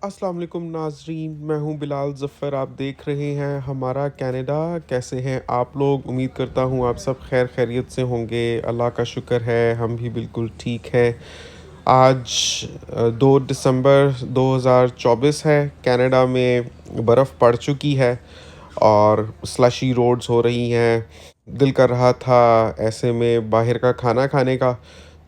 अस्सलाम वालेकुम नाज़रीन, मैं हूँ बिलाल ज़फ़र। आप देख रहे हैं हमारा कनाडा। कैसे हैं आप लोग? उम्मीद करता हूँ आप सब खैर खैरियत से होंगे। अल्लाह का शुक्र है, हम भी बिल्कुल ठीक हैं। आज 2 दिसंबर 2024 है। कनाडा में बर्फ़ पड़ चुकी है और स्लशी रोड्स हो रही हैं। दिल कर रहा था ऐसे में बाहर का खाना खाने का,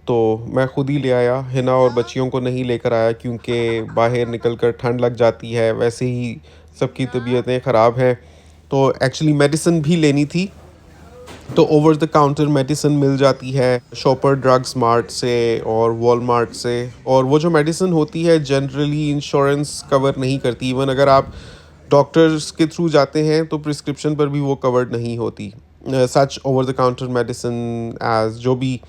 तो मैं खुद ही ले आया। हिना और बच्चियों को नहीं लेकर आया क्योंकि बाहर निकल कर ठंड लग जाती है। वैसे ही सबकी तबीयतें ख़राब हैं, तो एक्चुअली मेडिसिन भी लेनी थी। तो ओवर द काउंटर मेडिसिन मिल जाती है शॉपर ड्रग स्मार्ट से और वॉलमार्ट से। और वो जो मेडिसिन होती है जनरली इंश्योरेंस कवर नहीं करती। इवन अगर आप डॉक्टर्स के थ्रू जाते हैं तो प्रिस्क्रिप्शन पर भी वो कवर्ड नहीं होती। Such over the counter medicine as जो भी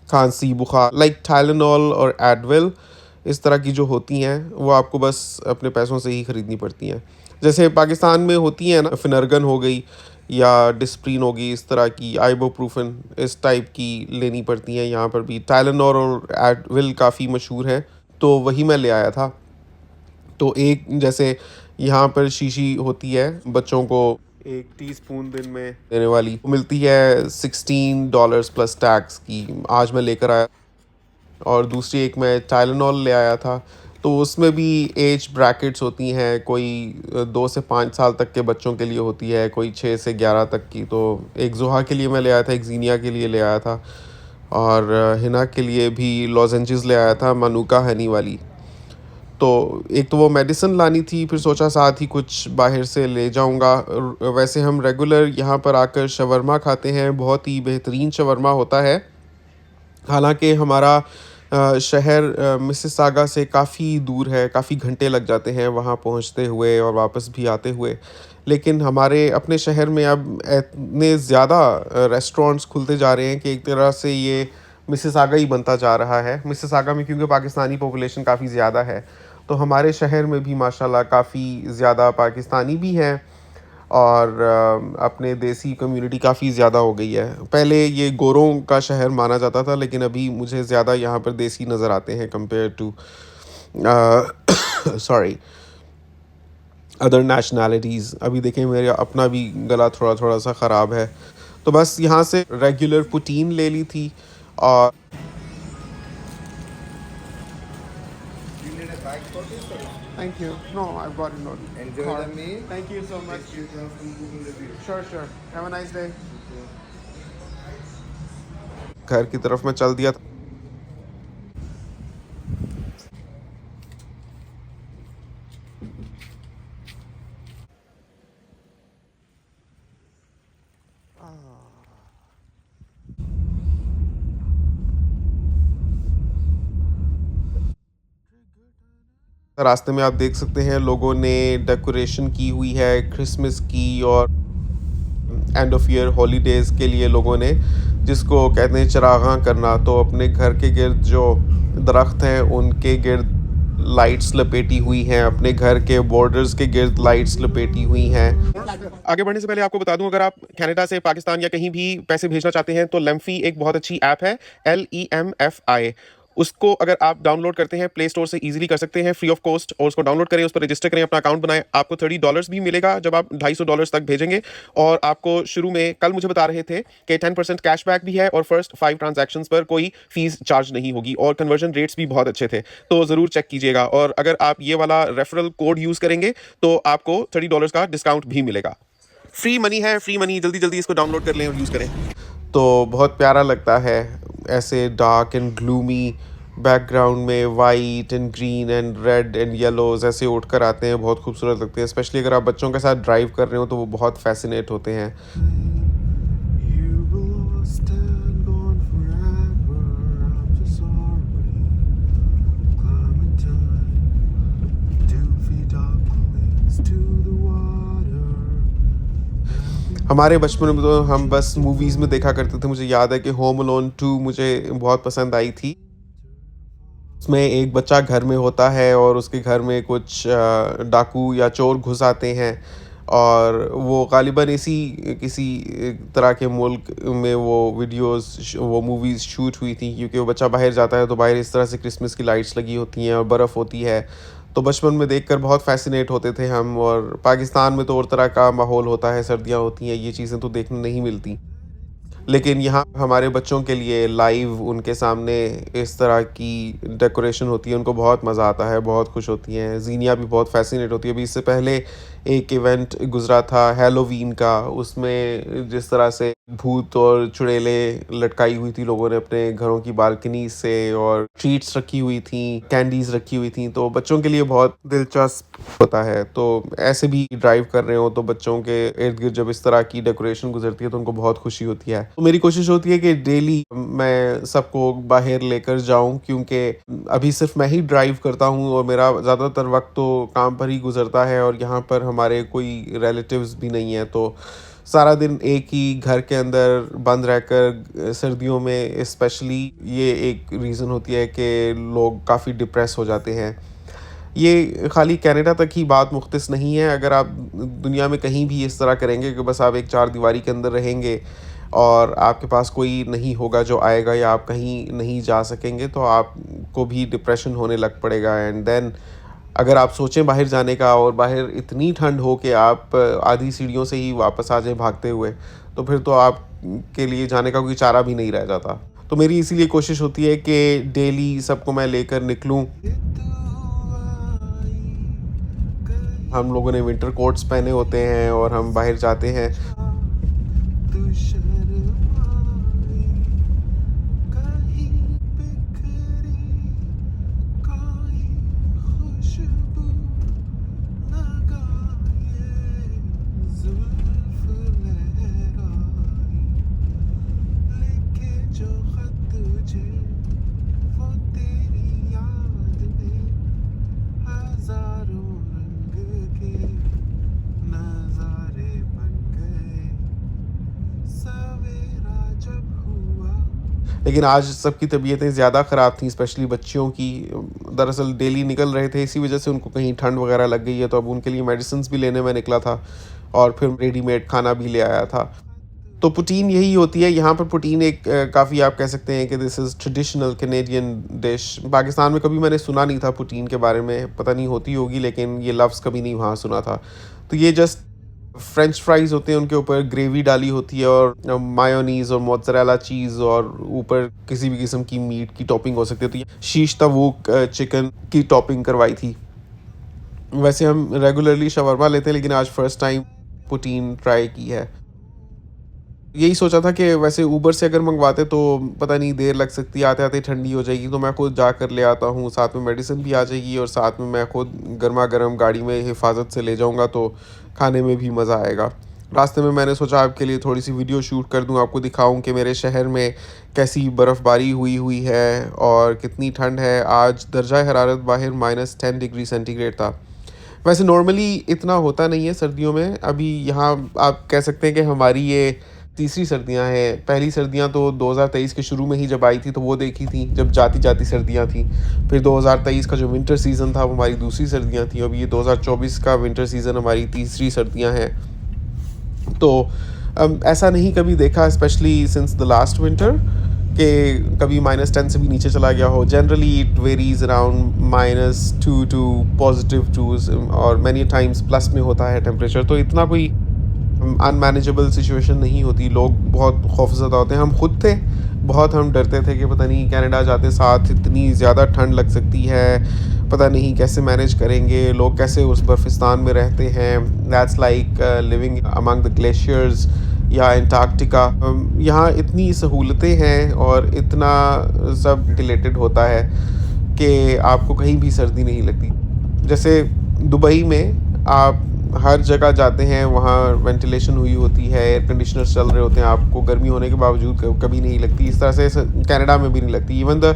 खांसी बुखार लाइक टाइलेनॉल और एडविल, इस तरह की जो होती हैं वो आपको बस अपने पैसों से ही ख़रीदनी पड़ती हैं। जैसे पाकिस्तान में होती हैं ना, फिनर्गन हो गई या डिस्प्रिन होगी, इस तरह की आइबोप्रूफन इस टाइप की लेनी पड़ती हैं। यहाँ पर भी टाइलेनॉल और एडविल काफ़ी मशहूर हैं, तो वही मैं ले आया था। तो एक जैसे यहाँ पर शीशी होती है बच्चों को, एक टीस्पून दिन में देने वाली, वो मिलती है $16 प्लस टैक्स की। आज मैं लेकर आया। और दूसरी एक मैं टाइलेनॉल ले आया था। तो उसमें भी एज ब्रैकेट्स होती हैं, कोई 2 से 5 साल तक के बच्चों के लिए होती है, कोई 6 से 11 तक की। तो एक ज़ुहा के लिए मैं ले आया था, एक ज़ीनिया के लिए ले आया था, और हिना के लिए भी लॉजेंजेस ले आया था, मानुका हनी वाली। तो एक तो वो मेडिसिन लानी थी, फिर सोचा साथ ही कुछ बाहर से ले जाऊंगा। वैसे हम रेगुलर यहाँ पर आकर शवरमा खाते हैं, बहुत ही बेहतरीन शवरमा होता है। हालांकि हमारा शहर मिसिसागा से काफ़ी दूर है, काफ़ी घंटे लग जाते हैं वहाँ पहुँचते हुए और वापस भी आते हुए। लेकिन हमारे अपने शहर में अब इतने ज़्यादा रेस्टोरेंट्स खुलते जा रहे हैं कि एक तरह से ये मिसिसागा ही बनता जा रहा है। मिसिसागा में क्योंकि पाकिस्तानी पॉपुलेशन काफ़ी ज़्यादा है, तो हमारे शहर में भी माशाल्लाह काफ़ी ज़्यादा पाकिस्तानी भी हैं, और अपने देसी कम्युनिटी काफ़ी ज़्यादा हो गई है। पहले ये गोरों का शहर माना जाता था, लेकिन अभी मुझे ज़्यादा यहाँ पर देसी नज़र आते हैं compare to sorry other nationalities. अभी देखें मेरा अपना भी गला थोड़ा थोड़ा सा ख़राब है। तो बस यहाँ से रेगुलर पुटीन ले ली थी। और You need a bag for this or thank you, no I got it note. enjoy the meal? Thank you so Take much. screenshot from Google review. Sure sure, have a nice day. Okay. घर की तरफ मैं चल दिया था। रास्ते में आप देख सकते हैं लोगों ने डेकोरेशन की हुई है क्रिसमस की, और एंड ऑफ ईयर हॉलीडेज़ के लिए लोगों ने, जिसको कहते हैं चरागां करना, तो अपने घर के गिर्द जो दरख्त हैं उनके गिर्द लाइट्स लपेटी हुई हैं, अपने घर के बॉर्डर्स के गिर्द लाइट्स लपेटी हुई हैं। आगे बढ़ने से पहले आपको बता दूं, अगर आप कनाडा से पाकिस्तान या कहीं भी पैसे भेजना चाहते हैं तो लेम्फी एक बहुत अच्छी ऐप है, LEMFI। उसको अगर आप डाउनलोड करते हैं प्ले स्टोर से, इजीली कर सकते हैं फ्री ऑफ कॉस्ट, और उसको डाउनलोड करें, उस पर रजिस्टर करें, अपना अकाउंट बनाएं। आपको $30 भी मिलेगा जब आप $250 तक भेजेंगे। और आपको शुरू में कल मुझे बता रहे थे कि 10% कैशबैक भी है, और फर्स्ट 5 ट्रांजैक्शंस पर कोई फीस चार्ज नहीं होगी, और कन्वर्जन रेट्स भी बहुत अच्छे थे। तो ज़रूर चेक कीजिएगा, और अगर आप ये वाला रेफरल कोड यूज़ करेंगे तो आपको $30 का डिस्काउंट भी मिलेगा। फ्री मनी है, फ्री मनी, जल्दी जल्दी इसको डाउनलोड कर लें और यूज़ करें। तो बहुत प्यारा लगता है ऐसे डार्क एंड ग्लूमी बैकग्राउंड में white and green and red and yellows ऐसे उठ कर आते हैं, बहुत खूबसूरत लगते हैं। स्पेशली अगर आप बच्चों के साथ ड्राइव कर रहे हो तो वो बहुत फैसिनेट होते हैं। हमारे बचपन में तो हम बस मूवीज़ में देखा करते थे। मुझे याद है कि होम अलोन 2 मुझे बहुत पसंद आई थी। उसमें एक बच्चा घर में होता है और उसके घर में कुछ डाकू या चोर घुस आते हैं, और वो ग़ालिबन इसी किसी तरह के मुल्क में वो मूवीज़ शूट हुई थी, क्योंकि वो बच्चा बाहर जाता है तो बाहर इस तरह से क्रिसमस की लाइट्स लगी होती हैं और बर्फ़ होती है। तो बचपन में देखकर बहुत फ़ैसिनेट होते थे हम। और पाकिस्तान में तो और तरह का माहौल होता है, सर्दियाँ होती हैं, ये चीज़ें तो देखने नहीं मिलती। लेकिन यहाँ हमारे बच्चों के लिए लाइव उनके सामने इस तरह की डेकोरेशन होती है, उनको बहुत मज़ा आता है, बहुत खुश होती हैं। ज़ीनिया भी बहुत फ़ैसिनेट होती है। अभी इससे पहले एक इवेंट गुज़रा था हैलोवीन का, उसमें जिस तरह से भूत और चुड़ैलें लटकाई हुई थी लोगों ने अपने घरों की बालकनी से, और ट्रीट्स रखी हुई थीं, कैंडीज़ रखी हुई थीं, तो बच्चों के लिए बहुत दिलचस्प होता है। तो ऐसे भी ड्राइव कर रहे हो तो बच्चों के इर्द-गिर्द जब इस तरह की डेकोरेशन गुज़रती है तो उनको बहुत खुशी होती है। तो मेरी कोशिश होती है कि डेली मैं सबको बाहर लेकर जाऊँ, क्योंकि अभी सिर्फ़ मैं ही ड्राइव करता हूँ और मेरा ज़्यादातर वक़्त तो काम पर ही गुज़रता है, और यहाँ पर हमारे कोई रिलेटिव्स भी नहीं हैं। तो सारा दिन एक ही घर के अंदर बंद रहकर सर्दियों में स्पेशली ये एक रीज़न होती है कि लोग काफ़ी डिप्रेस हो जाते हैं। ये खाली कनाडा तक ही बात मुख़्तस नहीं है। अगर आप दुनिया में कहीं भी इस तरह करेंगे कि बस आप एक चारदीवारी के अंदर रहेंगे और आपके पास कोई नहीं होगा जो आएगा, या आप कहीं नहीं जा सकेंगे, तो आपको भी डिप्रेशन होने लग पड़ेगा। एंड देन अगर आप सोचें बाहर जाने का, और बाहर इतनी ठंड हो कि आप आधी सीढ़ियों से ही वापस आ जाएँ भागते हुए, तो फिर तो आप के लिए जाने का कोई चारा भी नहीं रह जाता। तो मेरी इसीलिए कोशिश होती है कि डेली सबको मैं लेकर निकलूँ। हम लोगों ने विंटर कोट्स पहने होते हैं और हम बाहर जाते हैं। लेकिन आज सबकी तबीयतें ज़्यादा ख़राब थीं, स्पेशली बच्चियों की। दरअसल डेली निकल रहे थे, इसी वजह से उनको कहीं ठंड वगैरह लग गई है, तो अब उनके लिए मेडिसिन्स भी लेने मैं निकला था, और फिर रेडीमेड खाना भी ले आया था। तो पोटीन यही होती है, यहाँ पर पोटीन एक काफ़ी आप कह सकते हैं कि this is traditional Canadian dish. Pakistan में कभी मैंने सुना नहीं था पोटीन के बारे में, पता नहीं होती होगी, लेकिन ये लफ्ज़ कभी नहीं वहाँ सुना था। तो ये जस्ट फ्रेंच फ्राइज़ होते हैं, उनके ऊपर ग्रेवी डाली होती है, और मायोनीज़ और मोज़रेला चीज़, और ऊपर किसी भी किस्म की मीट की टॉपिंग हो सकती है। तो ये शीश तवूक चिकन की टॉपिंग करवाई थी। वैसे हम रेगुलरली शवरमा लेते हैं, लेकिन आज फर्स्ट टाइम पोटीन ट्राई की है। यही सोचा था कि वैसे ऊबर से अगर मंगवाते तो पता नहीं देर लग सकती है, आते-आते ठंडी हो जाएगी, तो मैं खुद जाकर ले आता हूँ, साथ में मेडिसिन भी आ जाएगी, और साथ में मैं खुद गरमा-गरम गाड़ी में हिफाज़त से ले जाऊँगा, तो खाने में भी मज़ा आएगा। रास्ते में मैंने सोचा आपके लिए थोड़ी-सी वीडियो शूट कर दूँ, आपको दिखाऊँ कि मेरे शहर में कैसी बर्फ़बारी हुई हुई है और कितनी ठंड है। आज दर्जा-ए-हरारत बाहर -10 डिग्री सेंटीग्रेड था। वैसे नॉर्मली इतना होता नहीं है सर्दियों में। अभी यहाँ आप कह सकते हैं कि हमारी ये तीसरी सर्दियाँ हैं। पहली सर्दियाँ तो 2023 के शुरू में ही जब आई थी तो वो देखी थी, जब जाती-जाती सर्दियाँ थीं। फिर 2023 का जो विंटर सीज़न था वो हमारी दूसरी सर्दियाँ थीं। अभी ये 2024 का विंटर सीज़न हमारी तीसरी सर्दियाँ हैं। तो ऐसा नहीं कभी देखा, specially since the last winter, कि कभी -10 से भी नीचे चला गया हो। Generally it varies around -2 to +2, और मैनी टाइम्स प्लस में होता है टेम्परेचर। तो इतना कोई अनमैनेजेबल सिचुएशन नहीं होती। लोग बहुत खौफ़ज़दा होते हैं, हम खुद थे, बहुत हम डरते थे कि पता नहीं कनाडा जाते साथ इतनी ज़्यादा ठंड लग सकती है, पता नहीं कैसे मैनेज करेंगे, लोग कैसे उस बर्फ़िस्तान में रहते हैं। That's like living among the glaciers या एंटार्क्टिका। यहाँ इतनी सहूलतें हैं और इतना सब रिलेटेड होता है कि आपको कहीं भी सर्दी नहीं लगती। जैसे दुबई में आप हर जगह जाते हैं, वहाँ वेंटिलेशन हुई होती है, एयर कंडीशनर्स चल रहे होते हैं, आपको गर्मी होने के बावजूद कभी नहीं लगती। इस तरह से कनाडा में भी नहीं लगती। Even the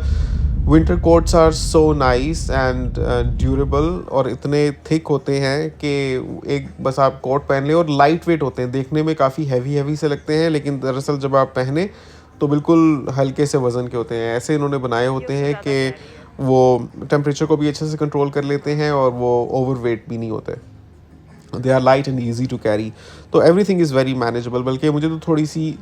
winter coats are so nice and durable, और इतने थिक होते हैं कि एक बस आप कोट पहन लें, और लाइट वेट होते हैं, देखने में काफ़ी हैवी से लगते हैं, लेकिन दरअसल जब आप पहने तो बिल्कुल हल्के से वज़न के होते हैं। ऐसे इन्होंने बनाए होते हैं कि वो टेम्परेचर को भी अच्छे से कंट्रोल कर लेते हैं, और वो ओवरवेट भी नहीं होते। They are light and easy to carry. तो एवरीथिंग इज़ वेरी मैनेजेबल। बल्कि मुझे तो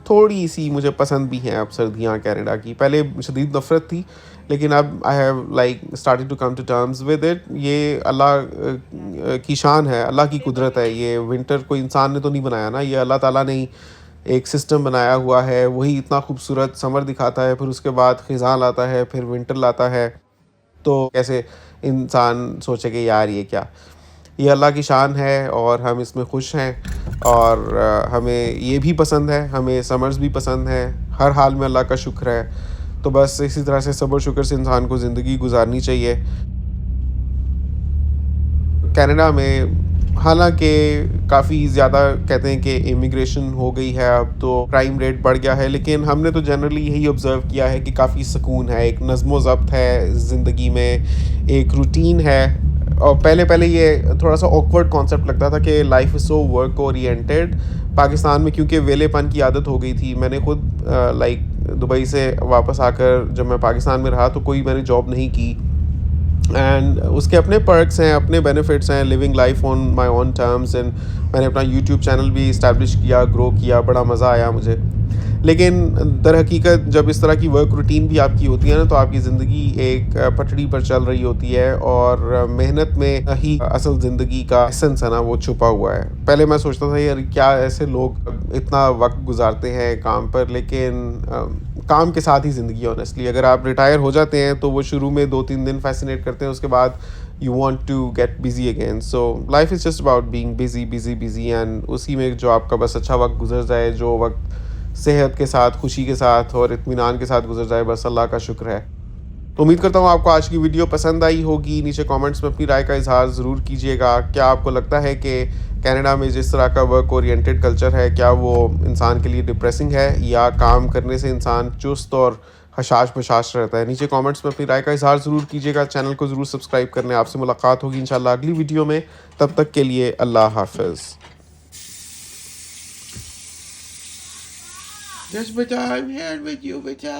थोड़ी सी मुझे पसंद भी हैं अब सर्दियाँ कनाडा की। पहले शदीद नफ़रत थी, लेकिन अब I have like started to come to terms with it. ये अल्लाह की शान है, अल्लाह की कुदरत है। ये विंटर कोई इंसान ने तो नहीं बनाया ना, ये अल्लाह ताला ने ही एक सिस्टम बनाया हुआ है। वही इतना खूबसूरत समर दिखाता है, फिर उसके बाद ख़िज़ां लाता है, फिर विंटर लाता है। तो कैसे इंसान सोचे कि यार ये क्या, ये अल्लाह की शान है और हम इसमें खुश हैं। और हमें ये भी पसंद है, हमें समर्स भी पसंद है। हर हाल में अल्लाह का शुक्र है। तो बस इसी तरह से सब्र शुक्र से इंसान को ज़िंदगी गुजारनी चाहिए। कनाडा में हालांकि काफ़ी ज़्यादा कहते हैं कि इमिग्रेशन हो गई है, अब तो क्राइम रेट बढ़ गया है, लेकिन हमने तो जनरली यही ऑब्ज़र्व किया है कि काफ़ी सुकून है, एक नज़्म ज़ब्त है ज़िंदगी में, एक रूटीन है। और पहले पहले ये थोड़ा सा ऑकवर्ड कॉन्सेप्ट लगता था कि life is so work oriented. Pakistan में क्योंकि वेलेपन की आदत हो गई थी, मैंने खुद लाइक दुबई से वापस आकर जब मैं पाकिस्तान में रहा तो कोई मैंने जॉब नहीं की। एंड उसके अपने पर्क्स हैं, अपने बेनिफिट्स हैं, living life on my own terms. And मैंने अपना यूट्यूब चैनल भी इस्टेब्लिश किया, ग्रो किया, बड़ा मज़ा आया मुझे। लेकिन दर हकीकत जब इस तरह की वर्क रूटीन भी आपकी होती है ना, तो आपकी ज़िंदगी एक पटड़ी पर चल रही होती है और मेहनत में ही असल ज़िंदगी का एसेंस है ना, वो छुपा हुआ है। पहले मैं सोचता था यार क्या ऐसे लोग इतना वक्त गुजारते हैं काम पर, लेकिन काम के साथ ही ज़िंदगी है ऑनेस्टली। अगर आप रिटायर हो जाते हैं तो वो शुरू में 2-3 दिन फैसिनेट करते हैं, उसके बाद you want to get busy again. So life is just about being busy busy busy, and उसी में जो आपका बस अच्छा वक्त गुजर जाए, जो वक्त सेहत के साथ, खुशी के साथ और इत्मीनान के साथ गुजर जाए, बस अल्लाह का शुक्र है। तो उम्मीद करता हूँ आपको आज की वीडियो पसंद आई होगी। नीचे कमेंट्स में अपनी राय का इजहार ज़रूर कीजिएगा। क्या आपको लगता है कि कनाडा में जिस तरह का वर्क ओरिएंटेड कल्चर है, क्या वो इंसान के लिए डिप्रेसिंग है, या काम करने से इंसान चुस्त और हशाश बशाश रहता है? नीचे कमेंट्स में अपनी राय का इजहार ज़रूर कीजिएगा। चैनल को ज़रूर सब्सक्राइब करने। आपसे मुलाकात होगी इंशाल्लाह अगली वीडियो में। तब तक के लिए अल्लाह हाफिज़। Yes, beta, I'm here with you, beta.